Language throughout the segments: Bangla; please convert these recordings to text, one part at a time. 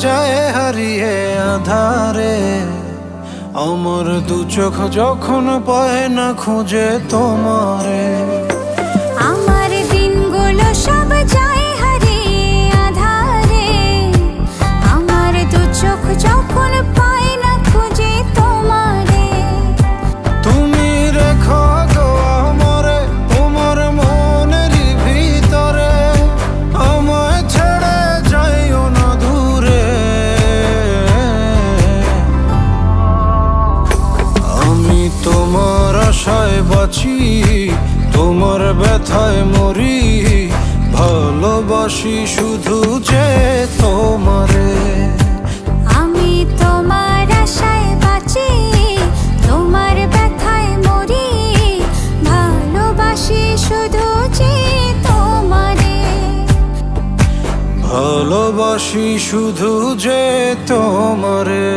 যায় হারিয়ে আধারে। আমার দু চোখ যখন পায় না খুঁজে তোমারে। আমার দিনগুলো সব যায় হারিয়ে আধারে। আমার দু চোখ যখন পায় না খুঁজে তোমারে। তুমি রেখো গো আমারে তোমার মনের ভিতরে, আমায় ছেড়ে যাইও না দূরে। আমি তোমার আশায় বাঁচি, তোমার ব্যথায় মরি, ভালোবাসি শুধু যে তোমারে। আমি তোমার আশায় বাঁচি, তোমার ব্যথায় মরি, ভালোবাসি শুধু যে তোমারে। ভালোবাসি শুধু যে তোমারে।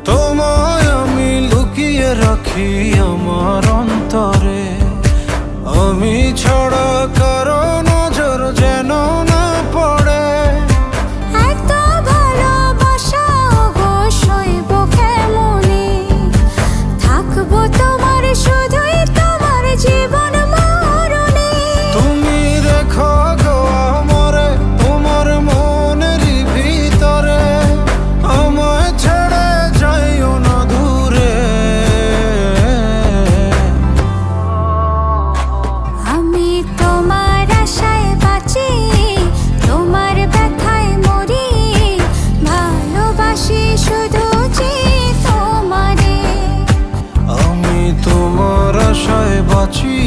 তোমায় আমি লুকিয়ে রাখি আমার অন্তরে, আমি ছাড়া কারো নজর যেন না পড়ে। এত ভালোবাসা অবশ্যই কেমনে, থাকবো তোমার শুধুই তোমার জীবন মরণে। তুমি রেখো গো আমারে তোমার মনের ভিতরে, আমায় ছেড়ে যাইও না দূরে। আমি তোমার আশায় বাঁচি, তোমার ব্যথায় মরি, ভালোবাসি শুধু যে তোমারে। আমি তোমার আশায় বাঁচি,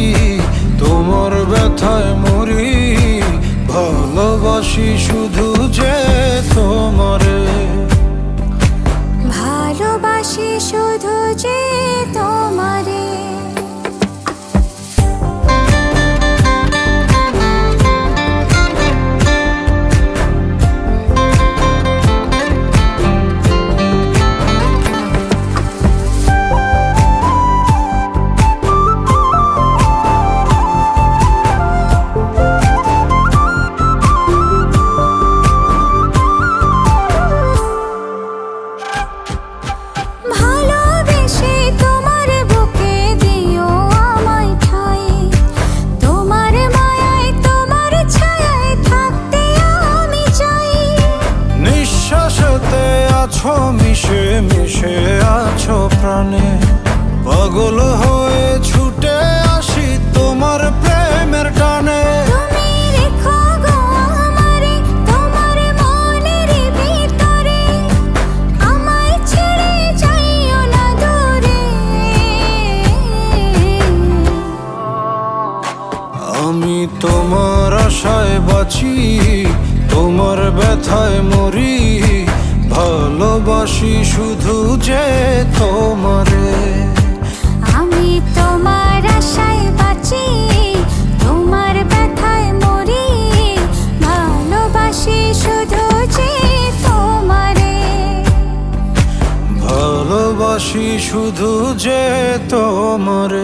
তোমার ব্যথায় মরি, ভালোবাসি শুধু যে তোমারে। ভালোবাসি শুধু যে তোমারে। ভালোবেসে তোমার বুকে দিও আমায় ঠাঁই, তোমার মায়ায় তোমার ছায়ায় থাকতে আমি চাই। নিঃশ্বাসেতে আছো মিশে মিশে আছো প্রাণে, পাগল হয়ে ছুটে আসি তোমার প্রেমের টানে। তুমি রেখো গো আমারে তোমার মনের ভিতরে, আমায় ছেড়ে যাইও না দূরে। আমি তোমার আশায় বাঁচি, তোমার ব্যথায় মরি, ভালোবাসি শুধু যে তোমারে। আমি তোমার আশায় বাঁচি, তোমার ব্যথায় মরি, ভালোবাসি শুধু যে তোমারে। ভালোবাসি শুধু যে তোমারে।